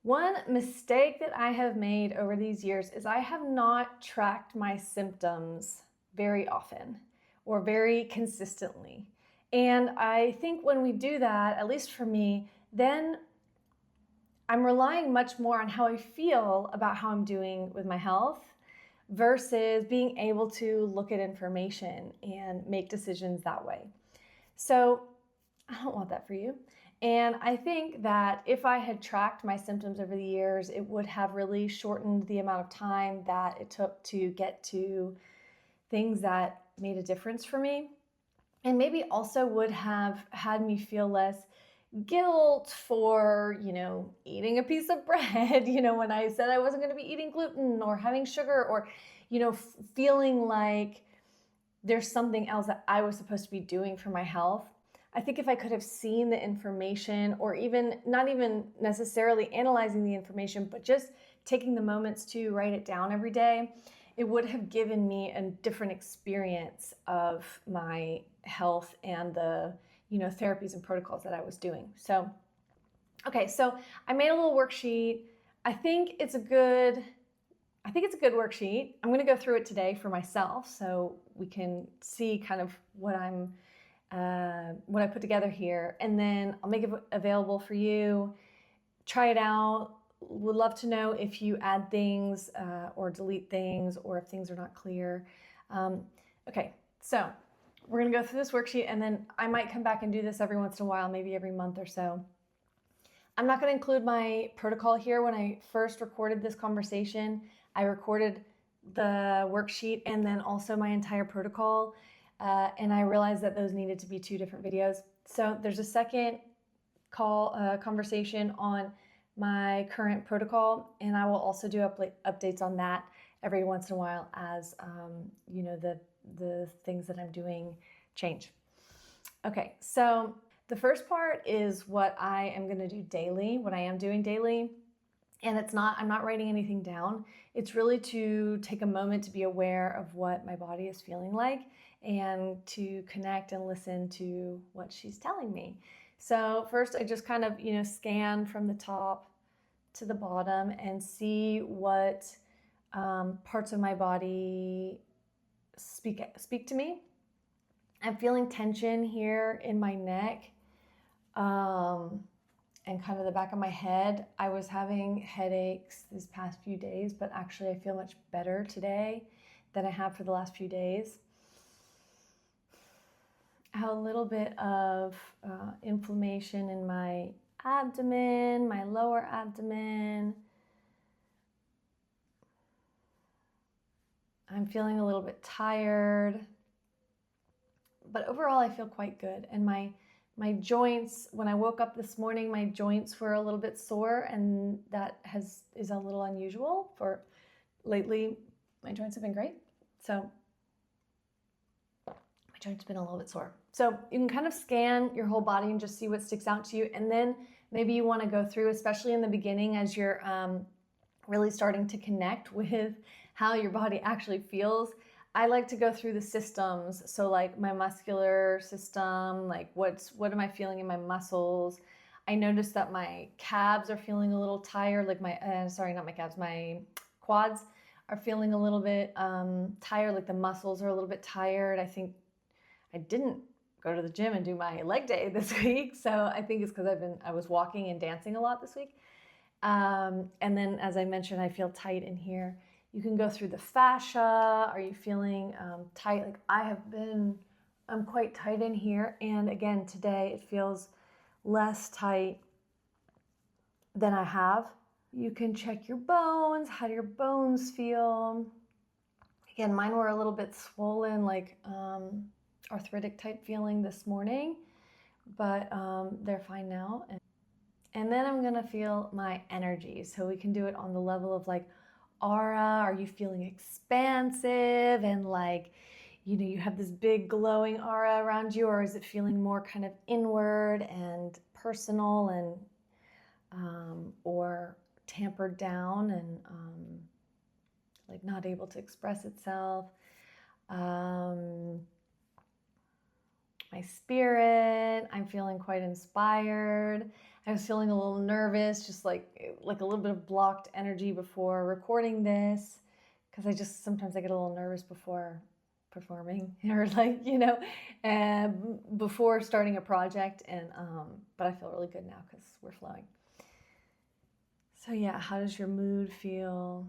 One mistake that I have made over these years is I have not tracked my symptoms very often or very consistently. And I think when we do that, at least for me, then I'm relying much more on how I feel about how I'm doing with my health versus being able to look at information and make decisions that way. So I don't want that for you. And I think that if I had tracked my symptoms over the years, it would have really shortened the amount of time that it took to get to things that made a difference for me. And maybe also would have had me feel less guilt for, eating a piece of bread, when I said I wasn't going to be eating gluten or having sugar or, feeling like there's something else that I was supposed to be doing for my health. I think if I could have seen the information, or even not even necessarily analyzing the information, but just taking the moments to write it down every day, it would have given me a different experience of my health and the therapies and protocols that I was doing. So, okay, so I made a little worksheet. I think it's a good worksheet. I'm going to go through it today for myself so we can see kind of what I put together here, and then I'll make it available for you. Try it out. Would love to know if you add things or delete things, or if things are not clear. Okay, so we're going to go through this worksheet, and then I might come back and do this every once in a while, maybe every month or so. I'm not going to include my protocol here. When I first recorded this conversation, I recorded the worksheet and then also my entire protocol. And I realized that those needed to be two different videos. So there's a second conversation on my current protocol, and I will also do updates on that every once in a while as the things that I'm doing change. Okay, so the first part is what I am going to do daily, what I am doing daily. And I'm not writing anything down. It's really to take a moment to be aware of what my body is feeling like and to connect and listen to what she's telling me. So first I just kind of, scan from the top to the bottom and see what parts of my body speak to me. I'm feeling tension here in my neck and kind of the back of my head. I was having headaches these past few days, but actually I feel much better today than I have for the last few days. I have a little bit of inflammation in my abdomen, my lower abdomen. I'm feeling a little bit tired, but overall I feel quite good. And my joints, when I woke up this morning, my joints were a little bit sore, and that is a little unusual for lately. My joints have been great. So my joints have been a little bit sore. So you can kind of scan your whole body and just see what sticks out to you. And then maybe you want to go through, especially in the beginning as you're really starting to connect with how your body actually feels. I like to go through the systems. So like my muscular system, like what am I feeling in my muscles? I noticed that my calves are feeling a little tired, like my quads are feeling a little bit tired, like the muscles are a little bit tired. I think I didn't go to the gym and do my leg day this week. So I think it's because I was walking and dancing a lot this week. And then as I mentioned, I feel tight in here. You can go through the fascia. Are you feeling tight? Like I'm quite tight in here. And again, today it feels less tight than I have. You can check your bones. How do your bones feel? Again, mine were a little bit swollen, like arthritic type feeling this morning, but they're fine now. And then I'm gonna feel my energy. So we can do it on the level of like aura. Are you feeling expansive and like, you have this big glowing aura around you, or is it feeling more kind of inward and personal and or tampered down and like not able to express itself? my spirit. I'm feeling quite inspired. I was feeling a little nervous, just like a little bit of blocked energy before recording this, because sometimes I get a little nervous before performing or before starting a project. And but I feel really good now because we're flowing. So yeah, how does your mood feel?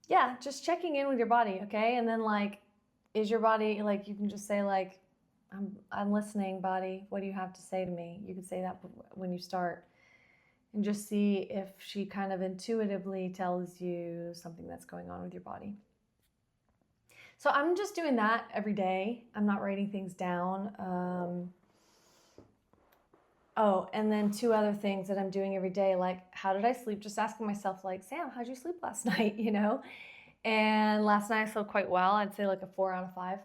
Yeah, just checking in with your body, okay? And then is your body, you can just say I'm listening, body. What do you have to say to me? You can say that when you start, and just see if she kind of intuitively tells you something that's going on with your body. So I'm just doing that every day. I'm not writing things down. Oh, and then 2 other things that I'm doing every day, how did I sleep? Just asking myself, Sam, how'd you sleep last night? And last night I slept quite well. I'd say a 4 out of 5.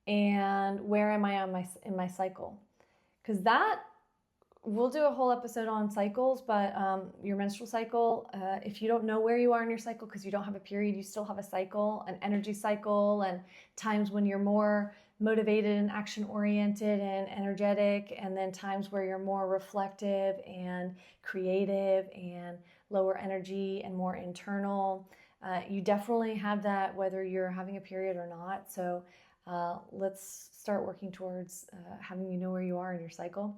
And where am I in my cycle? Because we'll do a whole episode on cycles, but your menstrual cycle, if you don't know where you are in your cycle because you don't have a period, you still have a cycle, an energy cycle, and times when you're more motivated and action-oriented and energetic, and then times where you're more reflective and creative and lower energy and more internal. You definitely have that whether you're having a period or not. So let's start working towards having you know where you are in your cycle.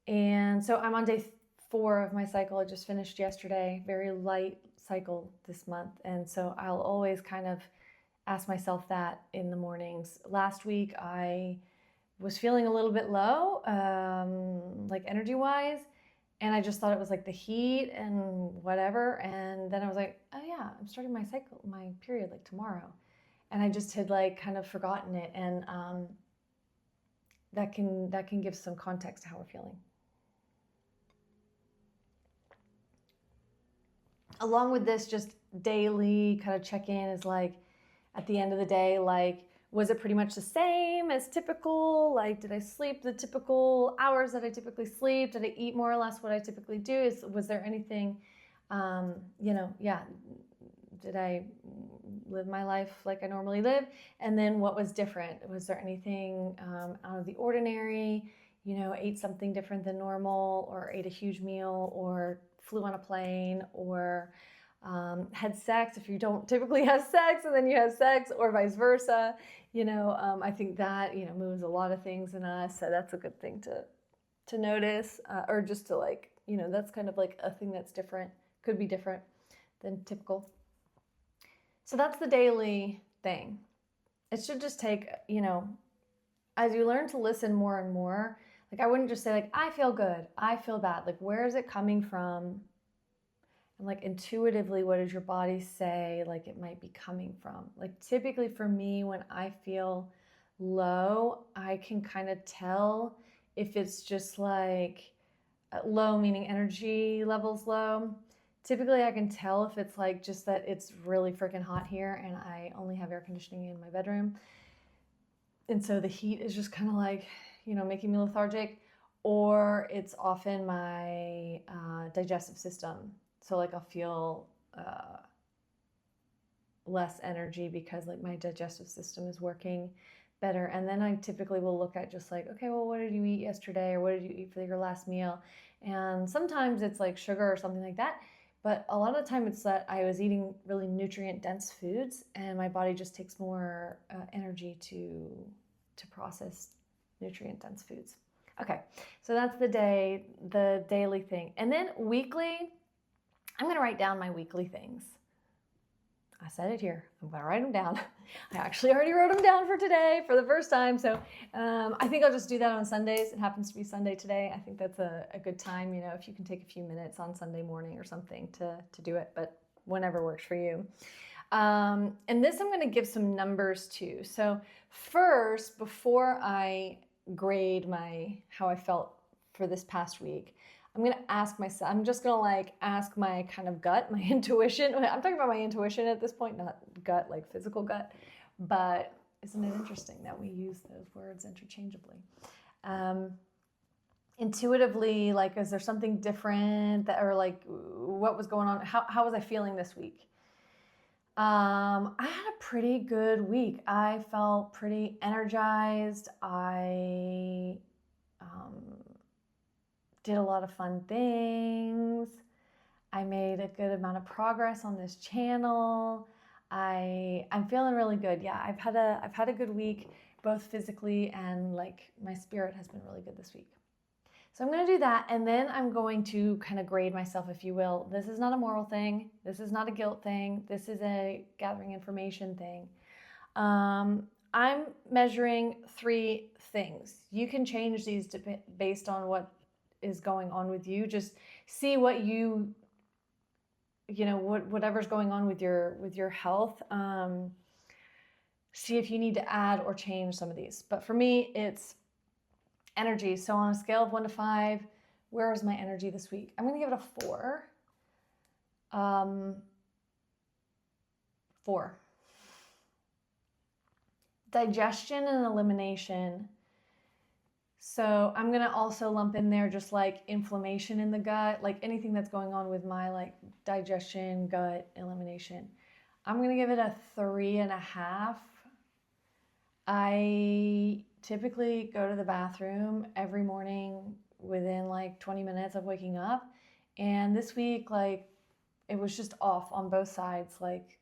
And so I'm on day 4 of my cycle. I just finished yesterday. Very light cycle this month. And so I'll always kind of ask myself that in the mornings. Last week I was feeling a little bit low, energy-wise. And I just thought it was the heat and whatever. And then I was like, oh yeah, I'm starting my cycle, my period tomorrow. And I just had kind of forgotten it. And that can give some context to how we're feeling. Along with this, just daily kind of check-in is at the end of the day, was it pretty much the same as typical? Did I sleep the typical hours that I typically sleep? Did I eat more or less what I typically do? Was there anything, did I live my life like I normally live? And then what was different? Was there anything out of the ordinary? Ate something different than normal, or ate a huge meal, or flew on a plane, or had sex if you don't typically have sex and then you have sex, or vice versa. I think that moves a lot of things in us, so that's a good thing to notice, or just to that's kind of a thing that's different, could be different than typical. So that's the daily thing. It should just take, as you learn to listen more and more, I wouldn't just say I feel good, I feel bad. Where is it coming from? And intuitively, what does your body say it might be coming from? Typically for me, when I feel low, I can kind of tell if it's just low, meaning energy levels low. Typically I can tell if it's just that it's really freaking hot here and I only have air conditioning in my bedroom. And so the heat is just kind of making me lethargic, or it's often my digestive system. So I'll feel less energy because my digestive system is working better. And then I typically will look at just okay, well, what did you eat yesterday, or what did you eat for your last meal? And sometimes it's sugar or something like that. But a lot of the time it's that I was eating really nutrient-dense foods and my body just takes more energy to process nutrient-dense foods. Okay, so that's the daily thing. And then weekly, I'm going to write down my weekly things. I said it here. I'm going to write them down. I actually already wrote them down for today for the first time. So I think I'll just do that on Sundays. It happens to be Sunday today. I think that's a good time, if you can take a few minutes on Sunday morning or something to do it, but whenever works for you. And this I'm going to give some numbers to. So first, before I grade how I felt for this past week, I'm going to ask myself, I'm just going to ask my kind of gut, my intuition. I'm talking about my intuition at this point, not gut, physical gut. But isn't it interesting that we use those words interchangeably? Intuitively, is there something different that, or what was going on? How was I feeling this week? I had a pretty good week. I felt pretty energized. I did a lot of fun things. I made a good amount of progress on this channel. I'm feeling really good. Yeah, I've had a good week, both physically and like my spirit has been really good this week. So I'm going to do that, and then I'm going to kind of grade myself, if you will. This is not a moral thing. This is not a guilt thing. This is a gathering information thing. I'm measuring 3 things. You can change these based on what is going on with you. Just see what whatever's going on with your health. See if you need to add or change some of these. But for me, it's energy. So on a scale of 1 to 5, where is my energy this week? I'm going to give it a 4. 4. Digestion and elimination. So I'm going to also lump in there just like inflammation in the gut, like anything that's going on with my like digestion, gut, elimination. I'm going to give it a 3.5. I typically go to the bathroom every morning within like 20 minutes of waking up. And this week, like, it was just off on both sides, like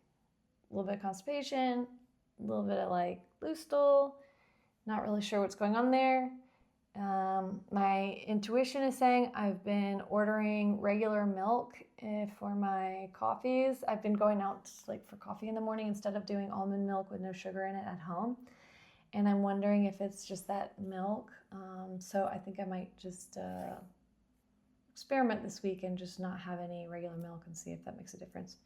a little bit of constipation, a little bit of like loose stool, not really sure what's going on there. My intuition is saying I've been ordering regular milk for my coffees. I've been going out like for coffee in the morning instead of doing almond milk with no sugar in it at home. And I'm wondering if it's just that milk. So I think I might just experiment this week and just not have any regular milk and see if that makes a difference.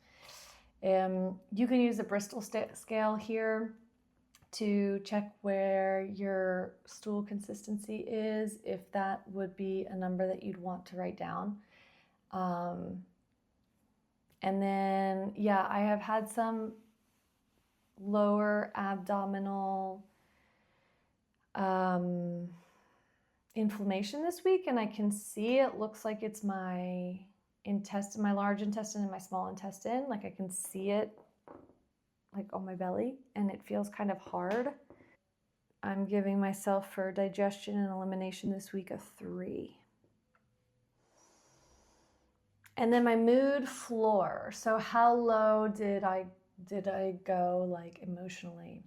You can use the Bristol scale here to check where your stool consistency is, if that would be a number that you'd want to write down. And then, yeah, I have had some lower abdominal inflammation this week, and I can see it looks like it's my intestine, my large intestine and my small intestine. Like I can see it like on my belly, and it feels kind of hard. I'm giving myself for digestion and elimination this week a 3. And then my mood floor. So how low did I go like emotionally?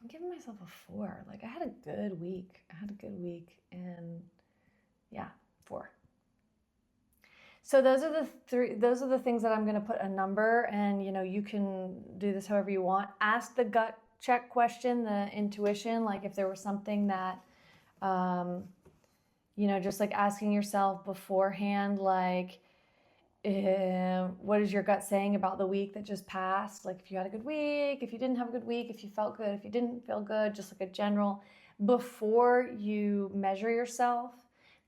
I'm giving myself a 4. Like I had a good week. And yeah, 4. So those are the 3. Those are the things that I'm going to put a number, and you can do this however you want. Ask the gut check question, the intuition, like if there was something that, just like asking yourself beforehand, like, what is your gut saying about the week that just passed? Like if you had a good week, if you didn't have a good week, if you felt good, if you didn't feel good, just like a general, before you measure yourself.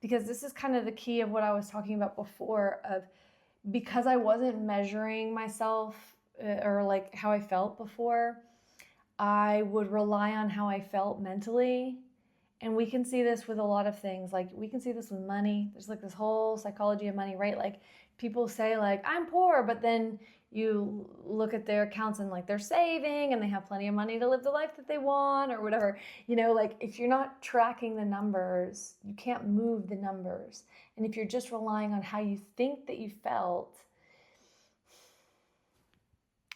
Because this is kind of the key of what I was talking about before, of because I wasn't measuring myself or like how I felt before, I would rely on how I felt mentally. And we can see this with a lot of things. Like we can see this with money. There's like this whole psychology of money, right? Like people say like, I'm poor, but then you look at their accounts and like they're saving and they have plenty of money to live the life that they want or whatever. Like if you're not tracking the numbers, you can't move the numbers. And if you're just relying on how you think that you felt,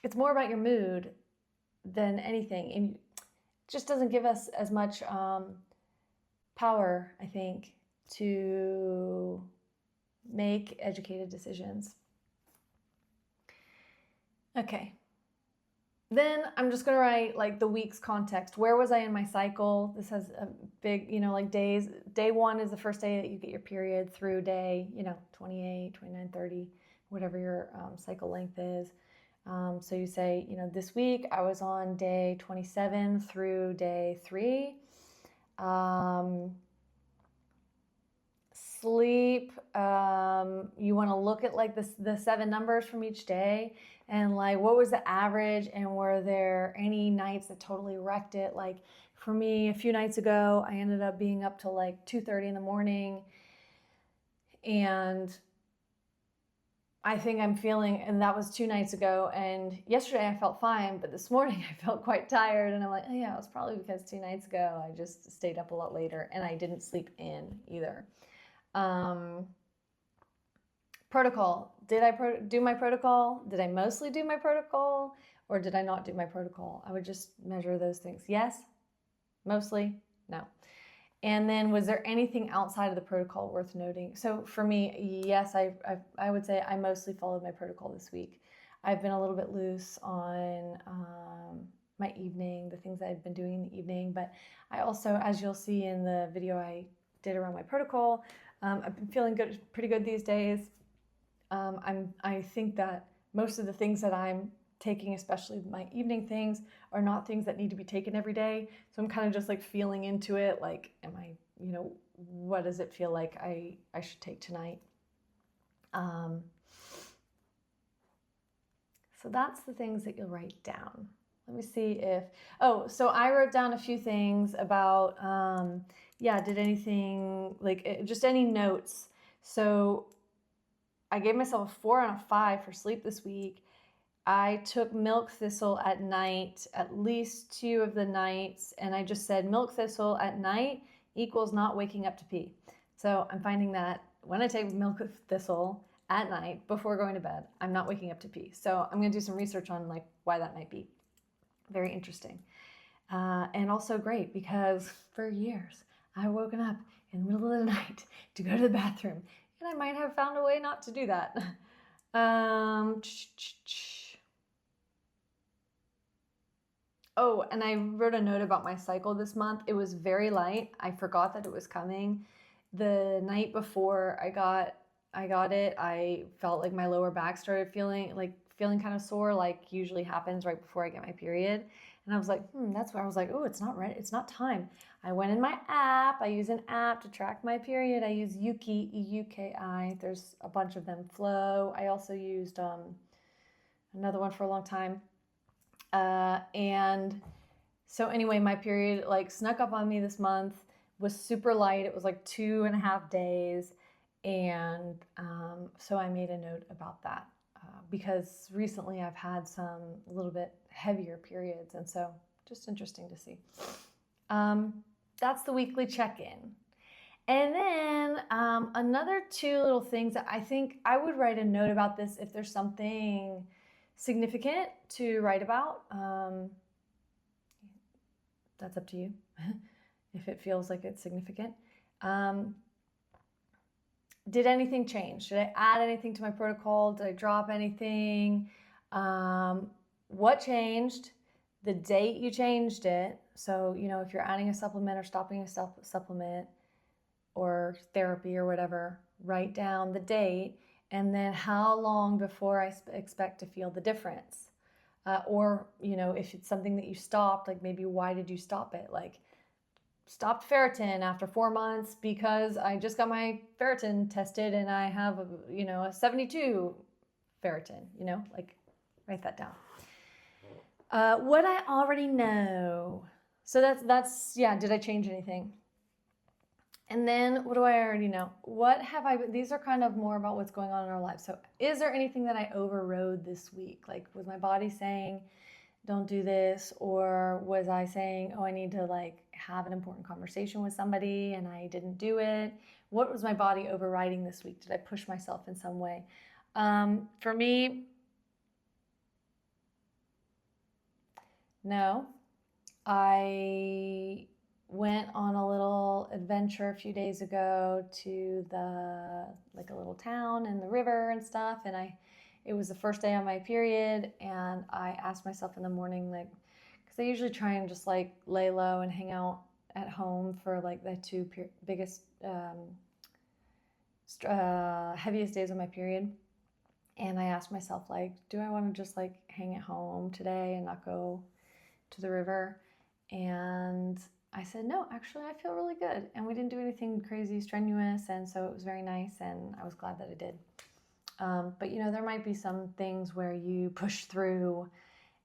it's more about your mood than anything. And it just doesn't give us as much power, I think, to make educated decisions. Okay. Then I'm just going to write like the week's context. Where was I in my cycle? This has a big, like days. Day 1 is the first day that you get your period through day, 28, 29, 30, whatever your cycle length is. So you say, this week I was on day 27 through day 3. Sleep, you want to look at like the 7 numbers from each day and like what was the average, and were there any nights that totally wrecked it? Like for me, a few nights ago, I ended up being up till like 2:30 in the morning, and I think I'm feeling, and that was 2 nights ago, and yesterday I felt fine, but this morning I felt quite tired, and I'm like, oh yeah, it was probably because 2 nights ago I just stayed up a lot later, and I didn't sleep in either. Protocol. Did I do my protocol? Did I mostly do my protocol, or did I not do my protocol? I would just measure those things. Yes, mostly, no. And then was there anything outside of the protocol worth noting? So for me, yes, I would say I mostly followed my protocol this week. I've been a little bit loose on my evening, the things that I've been doing in the evening, but I also, as you'll see in the video I did around my protocol, I've been feeling good, pretty good these days. I think that most of the things that I'm taking, especially my evening things, are not things that need to be taken every day. So I'm kind of just like feeling into it. Like, am I, what does it feel like I should take tonight? So that's the things that you'll write down. Let me see if, so I wrote down a few things about, did anything, like just any notes. So I gave myself a 4 and a 5 for sleep this week. I took milk thistle at night, at least 2 of the nights, and I just said milk thistle at night equals not waking up to pee. So I'm finding that when I take milk thistle at night before going to bed, I'm not waking up to pee. So I'm going to do some research on like why that might be. Very interesting. And also great because for years I've woken up in the middle of the night to go to the bathroom, and I might have found a way not to do that. Oh, and I wrote a note about my cycle this month. It was very light. I forgot that it was coming. The night before I got it, I felt like my lower back started feeling kind of sore, like usually happens right before I get my period. And I was like, that's where I was like, oh, it's not ready. It's not time. I went in my app. I use an app to track my period. I use Yuki, E-U-K-I. There's a bunch of them. Flow. I also used another one for a long time. And so anyway, my period like snuck up on me this month, was super light. It was like 2.5 days. And so I made a note about that because recently I've had some a little bit heavier periods. And so just interesting to see. That's the weekly check-in. And then another 2 little things that I think I would write a note about this if there's something significant to write about. That's up to you if it feels like it's significant. Did anything change? Did I add anything to my protocol? Did I drop anything? What changed? The date you changed it. So, if you're adding a supplement or stopping a supplement or therapy or whatever, write down the date and then how long before I expect to feel the difference. Or, if it's something that you stopped, like maybe why did you stop it? Like, stopped ferritin after 4 months because I just got my ferritin tested and I have a 72 ferritin, like write that down. What I already know. So that's did I change anything? And then what do I already know? These are kind of more about what's going on in our lives. So is there anything that I overrode this week? Like, was my body saying, don't do this? Or was I saying, oh, I need to like have an important conversation with somebody and I didn't do it? What was my body overriding this week? Did I push myself in some way? For me, no. I went on a little adventure a few days ago to a little town and the river and stuff, and it was the first day of my period, and I asked myself in the morning, like, because I usually try and just like lay low and hang out at home for like the 2 biggest heaviest days of my period, and I asked myself, like, do I want to just like hang at home today and not go to the river? And I said, no, actually, I feel really good. And we didn't do anything crazy strenuous. And so it was very nice. And I was glad that I did. But, there might be some things where you push through.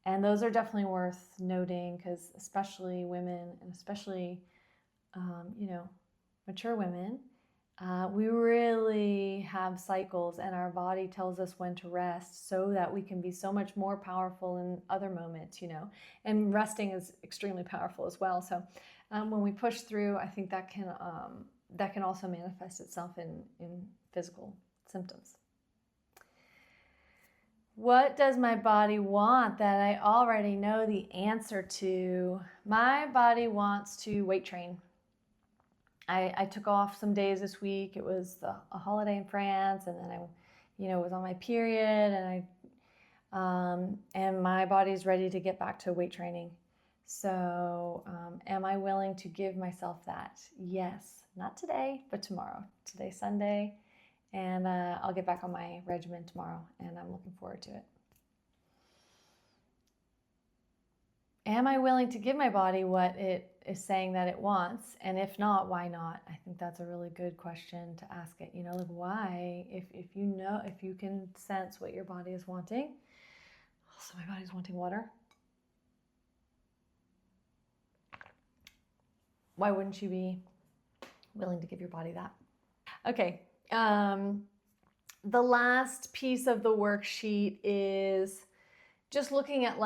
And those are definitely worth noting because especially women and especially, mature women, we really have have cycles, and our body tells us when to rest so that we can be so much more powerful in other moments, and resting is extremely powerful as well. So when we push through, I think that can also manifest itself in physical symptoms. What does my body want that I already know the answer to? My body wants to weight train. I took off some days this week. It was a holiday in France, and then I, was on my period, and my body's ready to get back to weight training. So, am I willing to give myself that? Yes, not today, but tomorrow. Today's Sunday, and I'll get back on my regimen tomorrow, and I'm looking forward to it. Am I willing to give my body what it is saying that it wants? And if not, why not? I think that's a really good question to ask it. Like, why? If you can sense what your body is wanting. Also, my body's wanting water. Why wouldn't you be willing to give your body that? Okay. The last piece of the worksheet is just looking at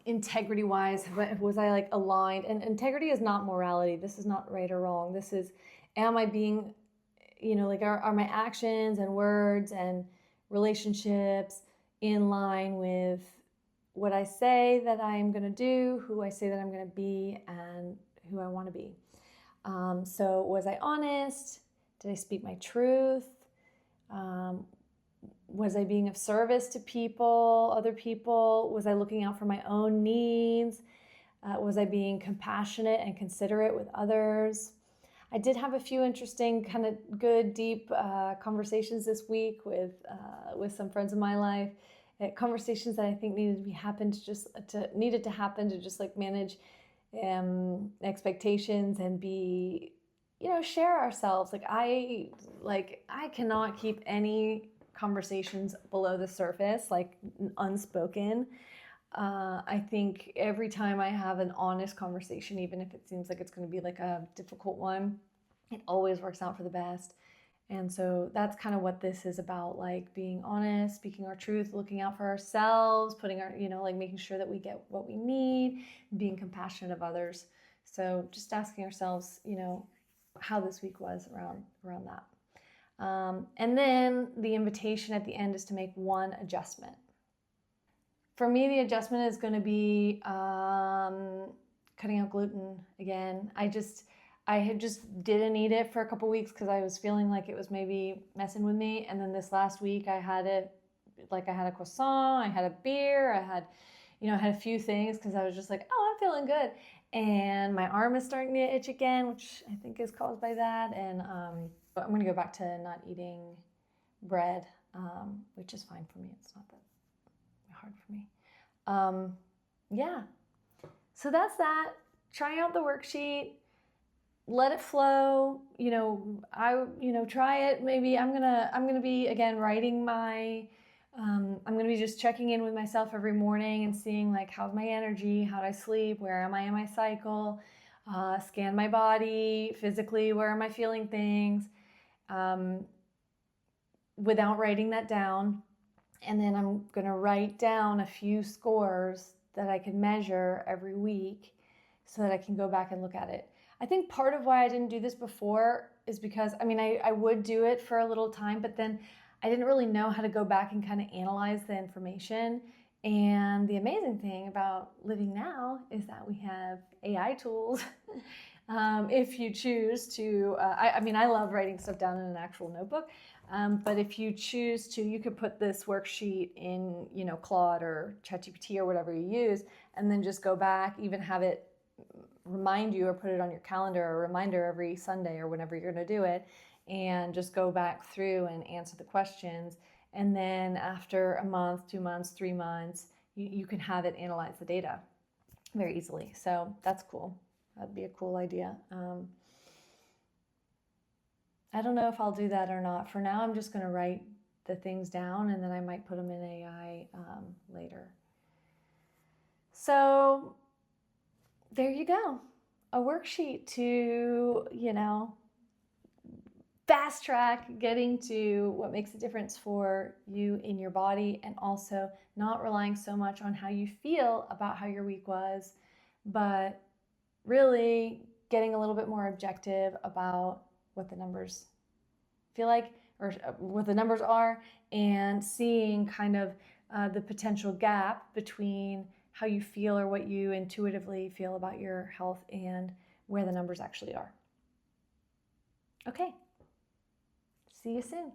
integrity wise, was I aligned? And integrity is not morality. This is not right or wrong. This is, am I being, are my actions and words and relationships in line with what I say that I'm going to do, who I say that I'm going to be, and who I want to be. So was I honest? Did I speak my truth? Was I being of service to people, other people? Was I looking out for my own needs? Was I being compassionate and considerate with others? I did have a few interesting, kind of good, deep conversations this week with some friends in my life. Conversations that I think needed to happen to just manage expectations and be, share ourselves. I cannot keep any conversations below the surface, unspoken. I think every time I have an honest conversation, even if it seems like it's going to be a difficult one, it always works out for the best. And so that's kind of what this is about, being honest, speaking our truth, looking out for ourselves, putting our, making sure that we get what we need, being compassionate of others. So just asking ourselves, how this week was around that. And then the invitation at the end is to make one adjustment. For me, the adjustment is going to be cutting out gluten again. I had just didn't eat it for a couple weeks because I was feeling like it was maybe messing with me. And then this last week I had it, I had a croissant, I had a beer, I had a few things because I was just I'm feeling good. And my arm is starting to itch again, which I think is caused by that. And I'm going to go back to not eating bread, which is fine for me. It's not that hard for me. Yeah. So that's that. Try out the worksheet. Let it flow. Try it. Maybe I'm gonna be again writing my. I'm gonna be just checking in with myself every morning and seeing how's my energy, how'd I sleep, where am I in my cycle, scan my body physically, where am I feeling things, without writing that down. And then I'm gonna write down a few scores that I can measure every week so that I can go back and look at it. I think part of why I didn't do this before is because, I would do it for a little time, but then I didn't really know how to go back and kind of analyze the information. And the amazing thing about living now is that we have AI tools. If you choose to, I love writing stuff down in an actual notebook. But if you choose to, you could put this worksheet in, Claude or ChatGPT or whatever you use, and then just go back, even have it remind you or put it on your calendar or reminder every Sunday or whenever you're going to do it, and just go back through and answer the questions. And then after a month, 2 months, 3 months, you can have it analyze the data very easily. So that's cool. That'd be a cool idea. I don't know if I'll do that or not. For now, I'm just going to write the things down, and then I might put them in AI later. So there you go. A worksheet to, fast track getting to what makes a difference for you in your body, and also not relying so much on how you feel about how your week was, but really getting a little bit more objective about what the numbers feel like, or what the numbers are, and seeing kind of the potential gap between how you feel or what you intuitively feel about your health and where the numbers actually are. Okay. See you soon.